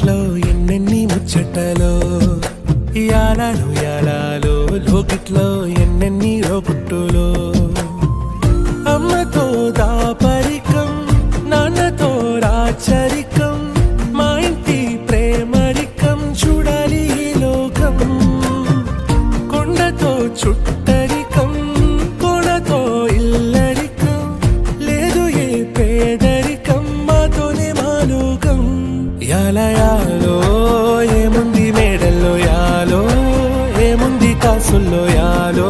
వాకిట్లో ఎన్నెన్ని ముచ్చటలో యాలాలో యాలాలో లోకిట్లో ఎన్నెన్ని రోగుట్టులో అమ్మతో దాపరికం నాన్నతో రాచరికం మా ఇంటి ప్రేమరికం చూడాలి ఈ లోకం కొండతో చుట్టరికం కొనతో ఇల్లరికం లేదు ఏ పేదరికం మాతోనే మాలోకం యాలయాలో ఏముంది మేడల్లో యాలో ఏముంది కాసుల్లో యాలో